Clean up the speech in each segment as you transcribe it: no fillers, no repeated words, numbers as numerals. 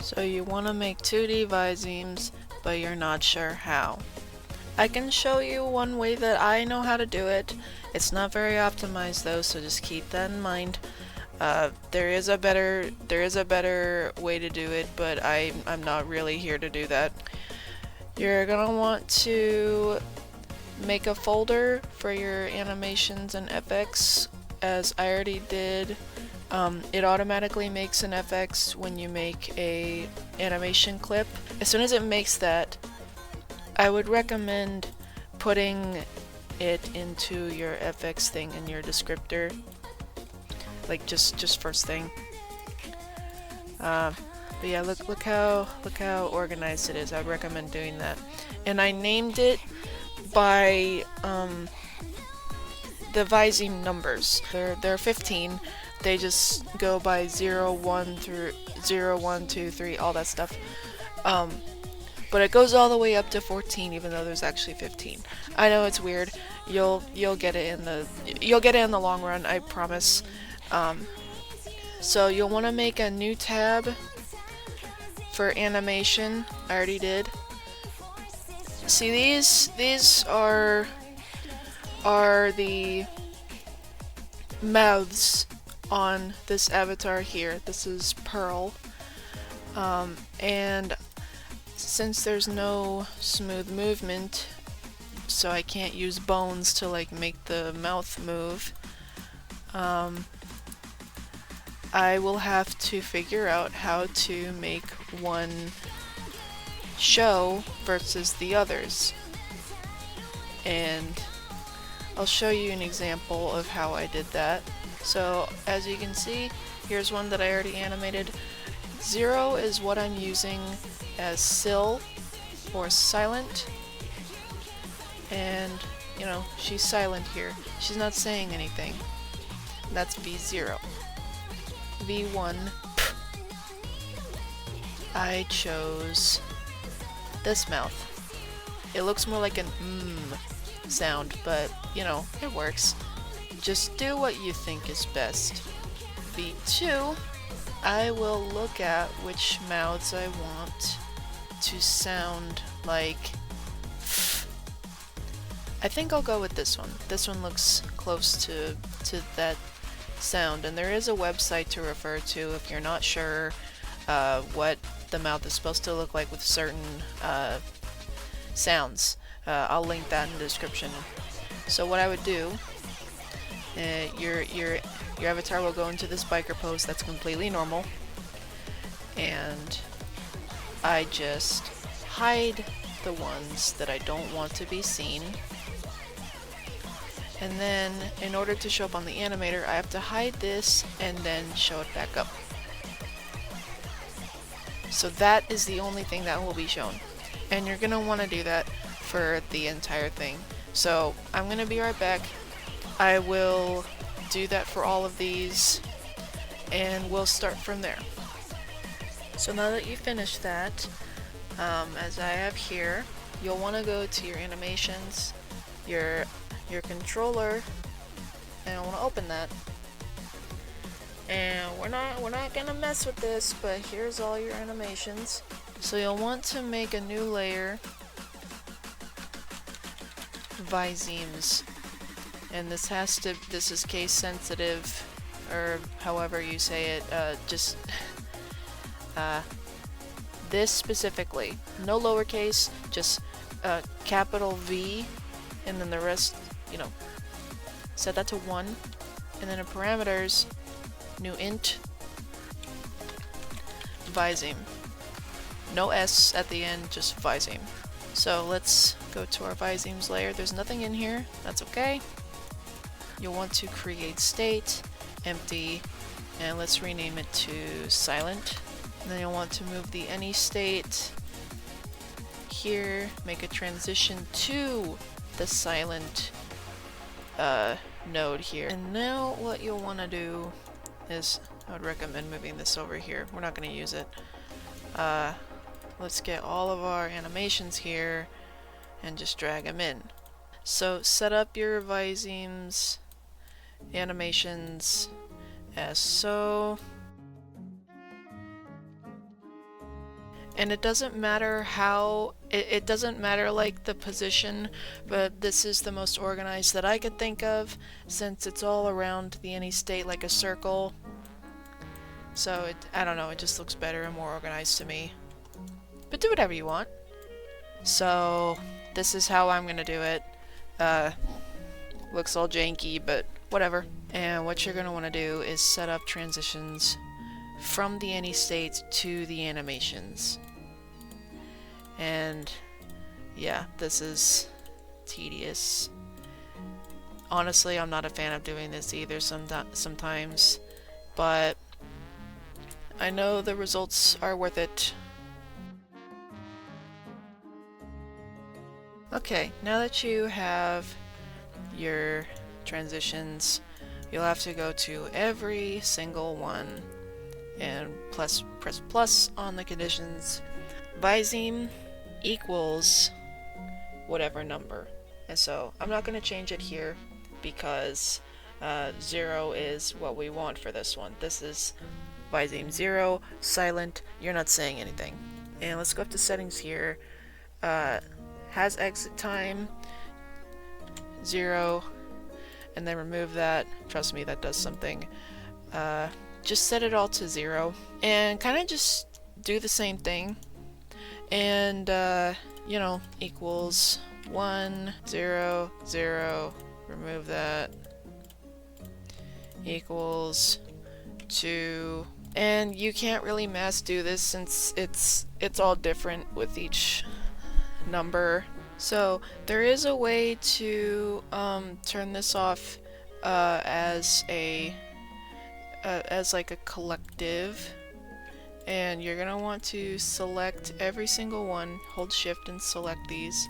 So you want to make 2D VISEMES, but you're not sure how. I can show you one way that I know how to do it. It's not very optimized though, so just keep that in mind. There is a better way to do it, but I'm not really here to do that. You're gonna want to make a folder for your animations and FX, as I already did. It automatically makes an FX when you make a animation clip. As soon as it makes that, I would recommend putting it into your FX thing in your descriptor, like just first thing. But yeah, look how organized it is. I would recommend doing that. And I named it by the VISEME numbers. There are 15. They just go by 0, 1 through 0, 1, 2, 3, all that stuff. But it goes all the way up to 14, even though there's actually 15. I know it's weird. You'll get it in the long run, I promise. So you'll want to make a new tab for animation. I already did. See, these are the mouths on this avatar here. This is Pearl, and since there's no smooth movement, so I can't use bones to like make the mouth move, I will have to figure out how to make one show versus the others. And I'll show you an example of how I did that. So as you can see, here's one that I already animated. 0 is what I'm using as still or silent. And, you know, she's silent here. She's not saying anything. That's V0. V1, I chose this mouth. It looks more like an sound, but, you know, it works. Just do what you think is best. V2, I will look at which mouths I want to sound like. I think I'll go with this one. This one looks close to that sound, and there is a website to refer to if you're not sure what the mouth is supposed to look like with certain sounds. I'll link that in the description. So what I would do, your avatar will go into this biker pose. That's completely normal, and I just hide the ones that I don't want to be seen. And then, in order to show up on the animator, I have to hide this and then show it back up. So that is the only thing that will be shown. And you're gonna want to do that for the entire thing. So I'm gonna be right back. I will do that for all of these, and we'll start from there. So now that you finished that, as I have here, you'll want to go to your animations, your controller, and I want to open that. And we're not gonna mess with this, but here's all your animations. So you'll want to make a new layer, VISEMES, and this is case sensitive, or however you say it. This specifically, no lowercase, just capital V, and then the rest, you know, set that to 1, and then in parameters, new int, VISEME. No S at the end, just VISEME. So let's go to our VISEMES layer. There's nothing in here, that's okay. You'll want to create state, empty, and let's rename it to silent. And then you'll want to move the any state here, make a transition to the silent node here. And now what you'll want to do is, I would recommend moving this over here. We're not going to use it. Let's get all of our animations here and just drag them in. So set up your VISEMES animations as so. And it doesn't matter how, it doesn't matter like the position, but this is the most organized that I could think of since it's all around the any state like a circle. So I don't know, it just looks better and more organized to me. But do whatever you want. So this is how I'm gonna do it. Looks all janky, but whatever. And what you're gonna want to do is set up transitions from the any state to the animations. And yeah, this is tedious. Honestly, I'm not a fan of doing this either sometimes, but I know the results are worth it. Okay, now that you have your transitions, you'll have to go to every single one and press plus on the conditions. Viseme equals whatever number. And so I'm not going to change it here because 0 is what we want for this one. This is Viseme 0, silent, you're not saying anything. And let's go up to settings here. Has exit time 0, and then remove that. Trust me, that does something. Just set it all to 0 and kind of just do the same thing. And you know, equals 1, 0, 0, remove that, equals 2, and you can't really mass do this since it's all different with each number. So there is a way to turn this off as like a collective, and you're gonna want to select every single one, hold shift and select these.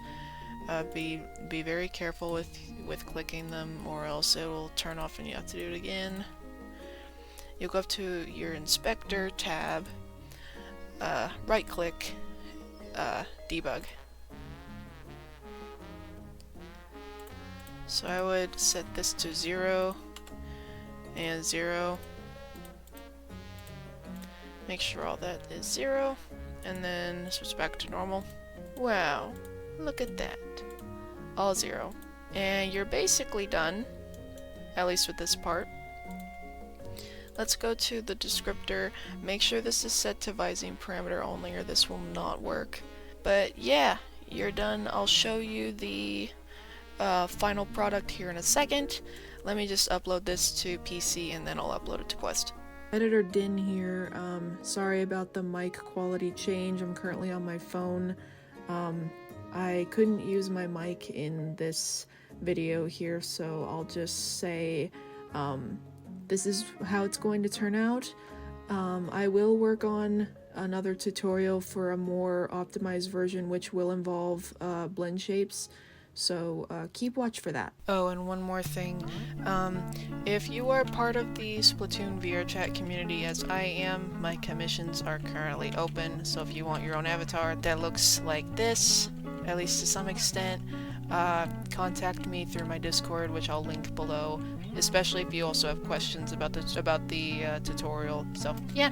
Be very careful with clicking them, or else it will turn off and you have to do it again. You'll go up to your inspector tab, right click, debug. So I would set this to 0 and 0. Make sure all that is 0, and then switch back to normal. Wow, look at that. All 0. And you're basically done, at least with this part. Let's go to the descriptor. Make sure this is set to Viseme parameter only, or this will not work. But yeah, you're done. I'll show you the final product here in a second. Let me just upload this to PC and then I'll upload it to Quest. Editor Din here. Sorry about the mic quality change. I'm currently on my phone. I couldn't use my mic in this video here, so I'll just say this is how it's going to turn out. I will work on another tutorial for a more optimized version, which will involve blend shapes. So keep watch for that. Oh, and one more thing. If you are part of the Splatoon VRChat community, as I am, my commissions are currently open. So if you want your own avatar that looks like this, at least to some extent, contact me through my Discord, which I'll link below. Especially if you also have questions about the tutorial. So yeah.